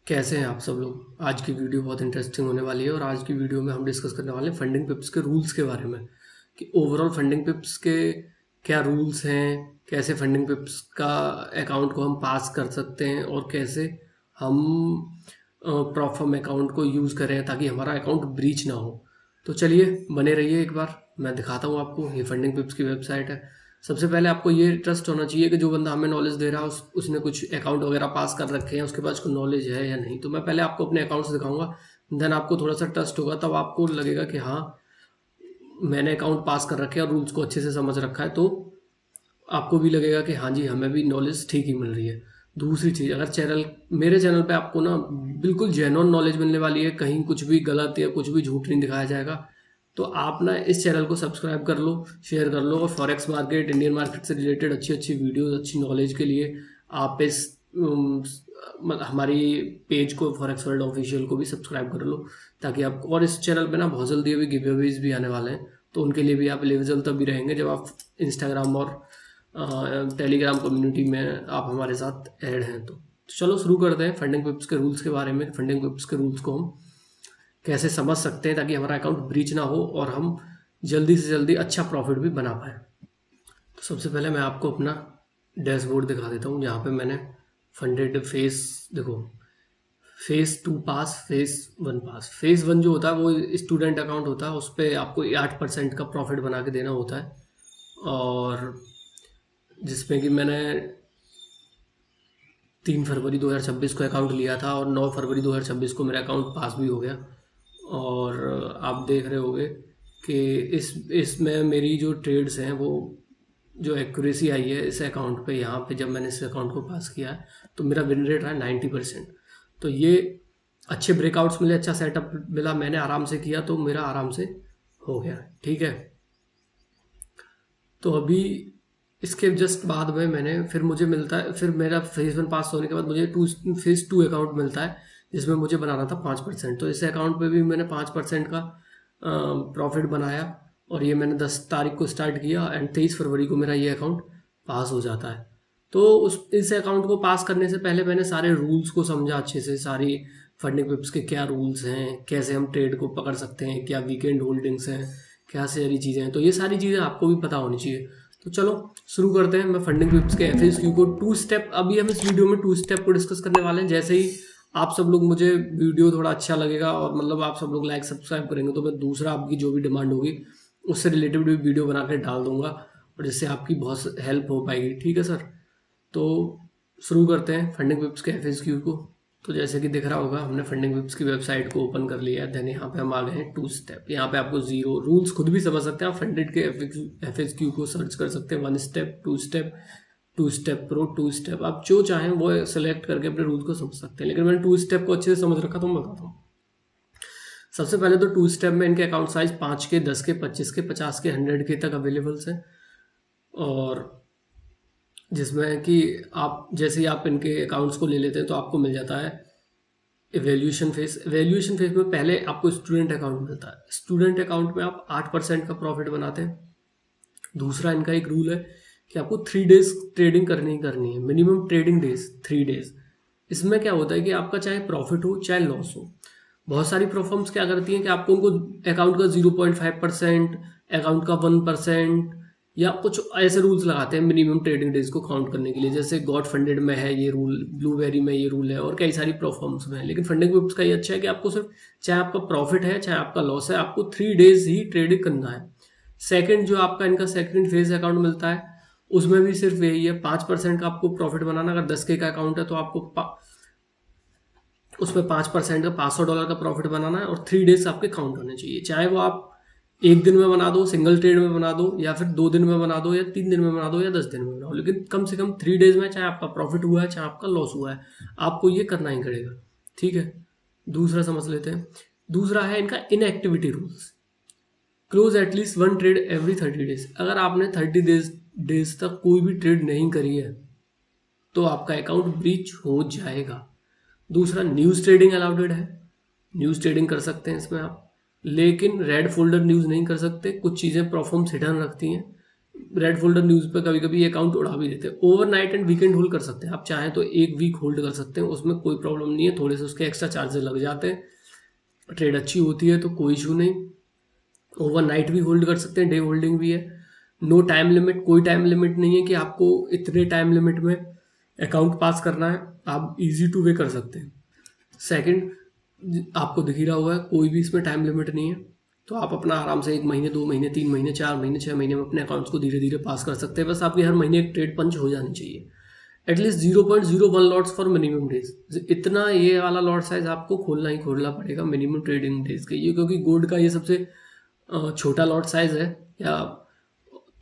कैसे हैं आप सब लोग। आज की वीडियो बहुत इंटरेस्टिंग होने वाली है और आज की वीडियो में हम डिस्कस करने वाले हैं फंडिंग पिप्स के रूल्स के बारे में कि ओवरऑल फंडिंग पिप्स के क्या रूल्स हैं, कैसे फंडिंग पिप्स का अकाउंट को हम पास कर सकते हैं और कैसे हम प्रॉफर्म अकाउंट को यूज़ करें ताकि हमारा अकाउंट ब्रीच ना हो। तो चलिए बने रहिए, एक बार मैं दिखाता हूँ आपको। ये फंडिंग पिप्स की वेबसाइट है। सबसे पहले आपको ये ट्रस्ट होना चाहिए कि जो बंदा हमें नॉलेज दे रहा है उसने कुछ अकाउंट वगैरह पास कर रखे हैं, उसके पास कोई नॉलेज है या नहीं। तो मैं पहले आपको अपने अकाउंट्स दिखाऊंगा, देन आपको थोड़ा सा ट्रस्ट होगा, तब आपको लगेगा कि हाँ मैंने अकाउंट पास कर रखे हैं और रूल्स को अच्छे से समझ रखा है, तो आपको भी लगेगा कि हाँ जी हमें भी नॉलेज ठीक ही मिल रही है। दूसरी चीज़, अगर मेरे चैनल पे आपको ना बिल्कुल जेन्युइन नॉलेज मिलने वाली है, कहीं कुछ भी गलत या कुछ भी झूठ नहीं दिखाया जाएगा, तो आप ना इस चैनल को सब्सक्राइब कर लो, शेयर कर लो और फॉरेक्स मार्केट, इंडियन मार्केट से रिलेटेड अच्छी अच्छी वीडियोस, अच्छी नॉलेज के लिए आप इस हमारी पेज को, फॉरेक्स वर्ल्ड ऑफिशियल को भी सब्सक्राइब कर लो, ताकि आप, और इस चैनल पे ना बहुत जल्दी अभी गिव अवेज भी आने वाले हैं, तो उनके लिए भी आप एलिजिबल तभी रहेंगे जब आप इंस्टाग्राम और टेलीग्राम कम्युनिटी में आप हमारे साथ ऐड हैं। तो चलो शुरू करते हैं फंडिंग पिप्स के रूल्स के बारे में। फंडिंग पिप्स के रूल्स को हम कैसे समझ सकते हैं ताकि हमारा अकाउंट ब्रीच ना हो और हम जल्दी से जल्दी अच्छा प्रॉफिट भी बना पाएँ। तो सबसे पहले मैं आपको अपना डैशबोर्ड दिखा देता हूँ, जहाँ पे मैंने फंडेड फेस, देखो, फेज 2 पास, फेज 1 पास। फेज 1 जो होता है वो स्टूडेंट अकाउंट होता है, उस पर आपको 8% का प्रॉफिट बना के देना होता है, और जिसमें कि मैंने 3 फरवरी 2026 को अकाउंट लिया था और 9 फरवरी 2026 को मेरा अकाउंट पास भी हो गया। और आप देख रहे होंगे कि इसमें मेरी जो ट्रेड्स हैं, वो जो एक्यूरेसी आई है इस अकाउंट पे, यहाँ पे जब मैंने इस अकाउंट को पास किया है तो मेरा विन रेट रहा है 90%। तो ये अच्छे ब्रेकआउट्स मिले, अच्छा सेटअप मिला, मैंने आराम से किया तो मेरा आराम से हो गया। ठीक है, तो अभी इसके जस्ट बाद में मैंने, फिर मुझे मिलता है, फिर मेरा फेज 1 पास होने के बाद मुझे फेज 2 अकाउंट मिलता है, जिसमें मुझे बनाना था 5%। तो इस अकाउंट पे भी मैंने 5% का प्रॉफिट बनाया, और ये मैंने 10 तारीख को स्टार्ट किया एंड 23 फरवरी को मेरा ये अकाउंट पास हो जाता है। तो इस अकाउंट को पास करने से पहले मैंने सारे रूल्स को समझा अच्छे से, सारी फंडिंग पिप्स के क्या रूल्स हैं, कैसे हम ट्रेड को पकड़ सकते हैं, क्या वीकेंड होल्डिंग्स हैं, क्या सारी चीज़ें हैं। तो ये सारी चीज़ें आपको भी पता होनी चाहिए। तो चलो शुरू करते हैं। मैं फंडिंग पिप्स के एफएक्यू को 2 स्टेप, अभी हम इस वीडियो में 2 स्टेप को डिस्कस करने वाले हैं। जैसे ही आप सब लोग, मुझे वीडियो थोड़ा अच्छा लगेगा और मतलब आप सब लोग लाइक सब्सक्राइब करेंगे, तो मैं दूसरा आपकी जो भी डिमांड होगी उससे रिलेटेड भी वीडियो बना के डाल दूंगा, और जिससे आपकी बहुत हेल्प हो पाएगी। ठीक है सर, तो शुरू करते हैं फंडिंग पिप्स के एफएक्यू को। तो जैसे कि दिख रहा होगा, हमने फंडिंग पिप्स की वेबसाइट को ओपन कर लिया है। देन यहाँ पे हम आ गए हैं 2 स्टेप। यहाँ पे आपको जीरो रूल्स खुद भी समझ सकते हैं, आप फंडेड के एफएक्यू को सर्च कर सकते हैं। 1 step, 2 step, 2 step pro, 2 step, आप जो चाहें वो सेलेक्ट करके अपने रूल्स को समझ सकते हैं। लेकिन मैंने 2 स्टेप को अच्छे से समझ रखा, तो मैं बताता हूँ। सबसे पहले तो 2 स्टेप में इनके अकाउंट साइज 5 के, 10 के, 25 के, 50 के, 100 के तक अवेलेबल्स हैं। और जिसमें कि आप जैसे ही आप इनके अकाउंट्स को ले लेते हैं तो आपको मिल जाता है एवेल्यूशन फेज। एवेल्यूशन फेज में पहले आपको स्टूडेंट अकाउंट मिलता है। स्टूडेंट अकाउंट में आप 8% का प्रॉफिट बनाते हैं। दूसरा इनका एक रूल है कि आपको 3 डेज ट्रेडिंग करनी ही करनी है, मिनिमम ट्रेडिंग डेज 3 डेज। इसमें क्या होता है कि आपका चाहे प्रॉफिट हो चाहे लॉस हो, बहुत सारी प्रोफर्म्स क्या करती हैं कि आपको उनको अकाउंट का 0.5%, अकाउंट का 1%, या कुछ ऐसे रूल्स लगाते हैं मिनिमम ट्रेडिंग डेज को काउंट करने के लिए। जैसे गॉड फंडेड में है ये रूल, ब्लूबेरी में ये रूल है, और कई सारी प्रोफर्म्स में है। लेकिन फंडिंग पिप्स का ये अच्छा है कि आपको सिर्फ, चाहे आपका प्रॉफिट है चाहे आपका लॉस है, आपको 3 डेज ही ट्रेडिंग करना है। सेकंड जो आपका इनका सेकंड फेज अकाउंट मिलता है, उसमें भी सिर्फ यही है, 5% का आपको प्रॉफिट बनाना। अगर 10 के का अकाउंट है तो आपको उसमें 5% का $500 का प्रॉफिट बनाना है, और 3 डेज आपके काउंट होने चाहिए। चाहे वो आप एक दिन में बना दो, सिंगल ट्रेड में बना दो, या फिर 2 दिन में बना दो, या 3 दिन में बना दो, या 10 दिन में बना दो, लेकिन कम से कम 3 डेज में, चाहे आपका प्रॉफिट हुआ है चाहे आपका लॉस हुआ है, आपको ये करना ही पड़ेगा। ठीक है, दूसरा समझ लेते हैं। दूसरा है इनका inactivity rules. Close at least 1 trade every 30 days. अगर आपने 30 डेज तक कोई भी ट्रेड नहीं करी है तो आपका अकाउंट ब्रीच हो जाएगा। दूसरा, न्यूज़ ट्रेडिंग अलाउडेड है, न्यूज़ ट्रेडिंग कर सकते हैं इसमें आप, लेकिन रेड फोल्डर न्यूज़ नहीं कर सकते। कुछ चीज़ें प्रोफॉर्म्स हिडन रखती हैं, रेड फोल्डर न्यूज़ पे कभी कभी अकाउंट उड़ा भी देते हैं। ओवरनाइट एंड वीकेंड होल्ड कर सकते हैं, आप चाहें तो 1 वीक होल्ड कर सकते हैं, उसमें कोई प्रॉब्लम नहीं है। थोड़े से उसके एक्स्ट्रा चार्जेस लग जाते हैं, ट्रेड अच्छी होती है तो कोई इशू नहीं। ओवरनाइट भी होल्ड कर सकते हैं, डे होल्डिंग भी है। नो टाइम लिमिट, कोई टाइम लिमिट नहीं है कि आपको इतने टाइम लिमिट में अकाउंट पास करना है, आप इजी टू वे कर सकते हैं। सेकंड, आपको दिख ही रहा हुआ है कोई भी इसमें टाइम लिमिट नहीं है, तो आप अपना आराम से 1 महीने, 2 महीने, 3 महीने, 4 महीने, 6 महीने में अपने अकाउंट्स को धीरे धीरे पास कर सकते हैं। बस आपकी हर महीने एक ट्रेड पंच हो जानी चाहिए, at least 0.01 lots for minimum days. इतना ये वाला लॉट साइज आपको खोलना ही खोलना पड़ेगा मिनिमम ट्रेडिंग डेज के लिए, क्योंकि गोल्ड का ये सबसे छोटा लॉट साइज है या,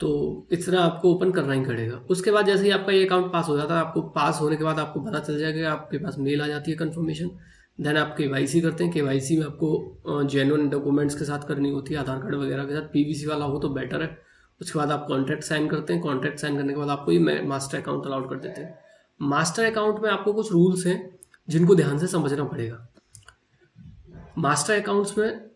तो इतना आपको ओपन करना ही पड़ेगा। उसके बाद जैसे ही आपका ये अकाउंट पास हो जाता है, आपको पास होने के बाद आपको पता चल जाएगा, आपके पास मेल आ जाती है कंफर्मेशन। देन आप केवाईसी करते हैं। केवाईसी में आपको जेन्युइन डॉक्यूमेंट्स के साथ करनी होती है, आधार कार्ड वगैरह के साथ, पीवीसी वाला हो तो बेटर है। उसके बाद आप कॉन्ट्रैक्ट साइन करते हैं। कॉन्ट्रैक्ट साइन करने के बाद आपको ये मास्टर अकाउंट अलाउड कर देते हैं। मास्टर अकाउंट में आपको कुछ रूल्स हैं जिनको ध्यान से समझना पड़ेगा। मास्टर अकाउंट्स में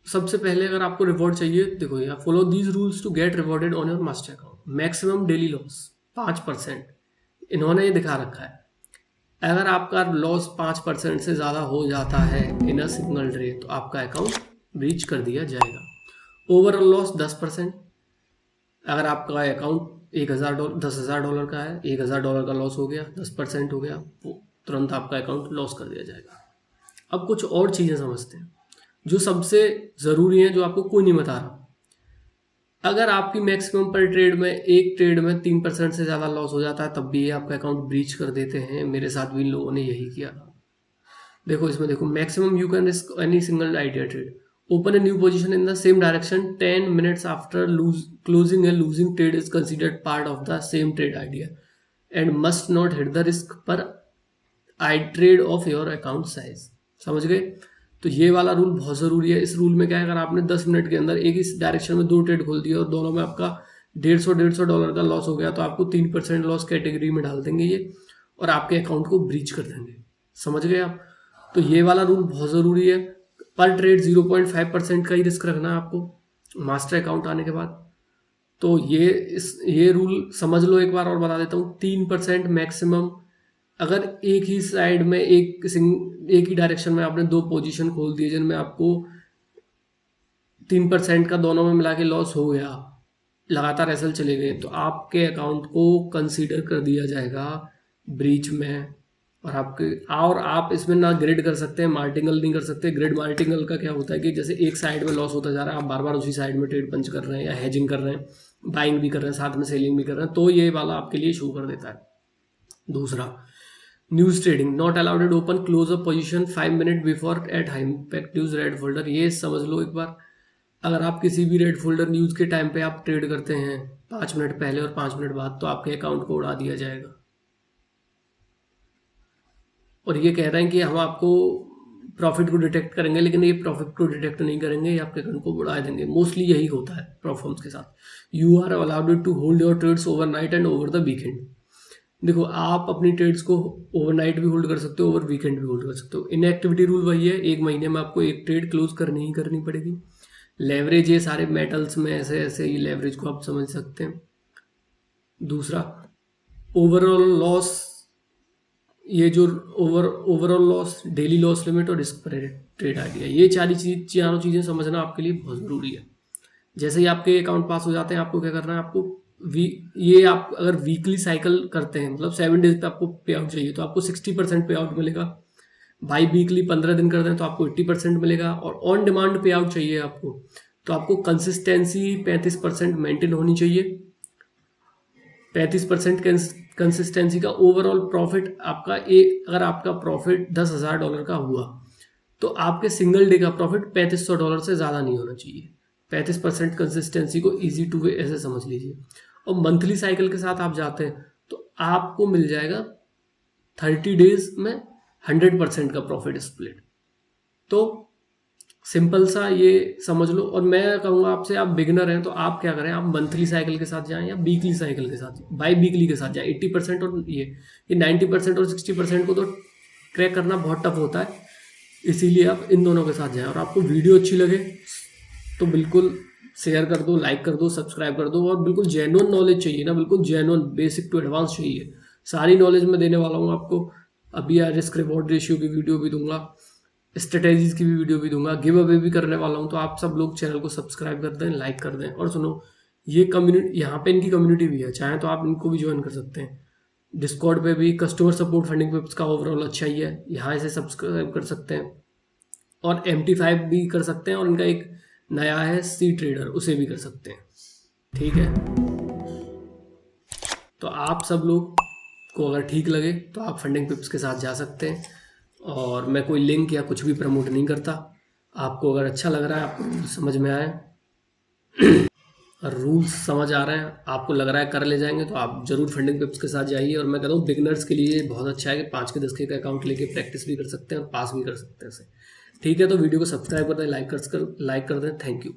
सबसे पहले अगर आपको रिवॉर्ड चाहिए, देखो यार, follow these rules to get rewarded on your master account. Maximum daily loss 5%, इन्होंने ये दिखा रखा है। अगर आपका लॉस 5% से ज़्यादा हो जाता है इन अ सिंगल डे, तो आपका अकाउंट ब्रीच कर दिया जाएगा। ओवरऑल लॉस 10%, अगर आपका अकाउंट $10,000 का है, $1,000 का लॉस हो गया, 10% हो गया, वो तुरंत आपका अकाउंट लॉस कर दिया जाएगा। अब कुछ और चीज़ें समझते हैं जो सबसे ज़रूरी है, जो आपको कोई नहीं बता रहा। अगर आपकी मैक्सिमम पर ट्रेड में, एक ट्रेड में 3% से ज़्यादा लॉस हो जाता है, तब भी ये आपका अकाउंट ब्रीच कर देते हैं। मेरे साथ भी इन लोगों ने यही किया था। देखो इसमें, देखो maximum you can risk any single idea trade, open a new position in the same direction 10 minutes after closing a losing trade is considered part of the same trade idea and must not hit the risk per I trade of your account size. समझ गए? तो ये वाला rule बहुत ज़रूरी है। इस rule में क्या है, अगर आपने 10 मिनट के अंदर एक इस डायरेक्शन में 2 ट्रेड खोल दिया और दोनों में आपका $150 का लॉस हो गया, तो आपको 3% लॉस कैटेगरी में डाल देंगे ये, और आपके अकाउंट को ब्रीच कर देंगे। समझ गए आप? तो ये वाला रूल बहुत ज़रूरी है। पर ट्रेड 0.5% का ही रिस्क रखना है आपको मास्टर अकाउंट आने के बाद। तो ये रूल समझ लो एक बार और बता देता हूँ। 3% मैक्सिमम, अगर एक ही साइड में एक ही डायरेक्शन में आपने 2 पोजीशन खोल दिए जिनमें आपको 3% का दोनों में मिला के लॉस हो गया, लगातार ऐसे चले गए, तो आपके अकाउंट को कंसीडर कर दिया जाएगा ब्रीच में। और आप इसमें ना ग्रिड कर सकते हैं, मार्टिंगल नहीं कर सकते। ग्रिड मार्टिंगल का क्या होता है कि जैसे एक साइड में लॉस होता जा रहा है, आप बार बार उसी साइड में ट्रेड पंच कर रहे हैं या हेजिंग कर रहे हैं, बाइंग भी कर रहे हैं, साथ में सेलिंग भी कर रहे हैं, तो ये वाला आपके लिए शो कर देता है। दूसरा, news trading not allowed open close a position 5 minute before at high impact news red folder. ये समझ लो एक बार, अगर आप किसी भी रेड फोल्डर न्यूज़ के टाइम पे आप ट्रेड करते हैं 5 मिनट पहले और 5 मिनट बाद, तो आपके अकाउंट को उड़ा दिया जाएगा। और ये कह रहे हैं कि हम आपको प्रॉफिट को डिटेक्ट करेंगे, लेकिन ये प्रॉफिट को डिटेक्ट नहीं करेंगे, ये आपके अकाउंट को उड़ा देंगे। मोस्टली यही होता है प्रॉफर्म्स के साथ। You are allowed to hold your trades overnight and over the weekend. देखो, आप अपनी ट्रेड्स को ओवरनाइट भी होल्ड कर सकते हो, ओवर वीकेंड भी होल्ड कर सकते हो। इनएक्टिविटी रूल वही है, 1 महीने में आपको एक ट्रेड क्लोज करनी ही करनी पड़ेगी। लेवरेज, ये सारे मेटल्स में ऐसे ऐसे ही लेवरेज को आप समझ सकते हैं। दूसरा, ओवरऑल लॉस, ये जो overall loss, daily loss limit और रिस्क पर ट्रेड आइडिया, ये चारों चीज़ें समझना आपके लिए बहुत ज़रूरी है। जैसे ही आपके अकाउंट पास हो जाते हैं, आपको क्या करना है, आपको ये आप अगर वीकली साइकिल करते हैं, मतलब 7 डेज पे आपको पे आउट चाहिए, तो आपको 60% पे आउट मिलेगा। बाई वीकली 15 दिन करते हैं तो आपको 80% मिलेगा। और ऑन डिमांड पे आउट चाहिए आपको, तो आपको कंसिस्टेंसी 35% मेंटेन होनी चाहिए। 35% कंसिस्टेंसी का ओवरऑल प्रॉफिट आपका, अगर आपका प्रॉफिट $10,000 का हुआ, तो आपके सिंगल डे का प्रॉफिट $3,500 से ज़्यादा नहीं होना चाहिए। 35% कंसिस्टेंसी को इजी टू वे ऐसे समझ लीजिए। और मंथली साइकिल के साथ आप जाते हैं तो आपको मिल जाएगा 30 डेज में 100% का प्रॉफिट स्प्लिट। तो सिंपल सा ये समझ लो। और मैं कहूँगा आपसे, आप बिगिनर हैं तो आप क्या करें, आप मंथली साइकिल के साथ जाएं या वीकली साइकिल के साथ, बाई वीकली के साथ जाएं। 80% और ये 90% और 60% को तो क्रैक करना बहुत टफ होता है, इसीलिए आप इन दोनों के साथ जाएं। और आपको वीडियो अच्छी लगे तो बिल्कुल शेयर कर दो, लाइक कर दो, सब्सक्राइब कर दो। और बिल्कुल जेन्युइन नॉलेज चाहिए ना, बिल्कुल जेन्युइन बेसिक टू एडवांस चाहिए, सारी नॉलेज मैं देने वाला हूँ आपको। अभी यार रिस्क रिवॉर्ड रेशियो की वीडियो भी दूंगा, स्ट्रेटेजीज की भी वीडियो भी दूंगा, गिव अवे भी करने वाला हूँ। तो आप सब लोग चैनल को सब्सक्राइब कर दें, लाइक कर दें। और सुनो, ये कम्युनिटी, यहाँ पे इनकी कम्युनिटी भी है, चाहे तो आप इनको भी ज्वाइन कर सकते हैं। डिस्कॉर्ड पे भी कस्टमर सपोर्ट फंडिंग टिप्स का ओवरऑल अच्छा ही है, यहाँ इसे सब्सक्राइब कर सकते हैं। और MT5 भी कर सकते हैं, और इनका एक नया है सी ट्रेडर, उसे भी कर सकते हैं। ठीक है, तो आप सब लोग को अगर ठीक लगे तो आप फंडिंग पिप्स के साथ जा सकते हैं। और मैं कोई लिंक या कुछ भी प्रमोट नहीं करता। आपको अगर अच्छा लग रहा है, आपको समझ में आए, रूल्स समझ आ रहे हैं, आपको लग रहा है कर ले जाएंगे, तो आप जरूर फंडिंग पिप्स के साथ जाइए। और मैं कहता हूँ बिगनर्स के लिए बहुत अच्छा है कि 5 के 10 के अकाउंट लेके प्रैक्टिस भी कर सकते हैं और पास भी कर सकते हैं इसे। ठीक है, तो वीडियो को सब्सक्राइब कर दें, लाइक कर दें। Thank you.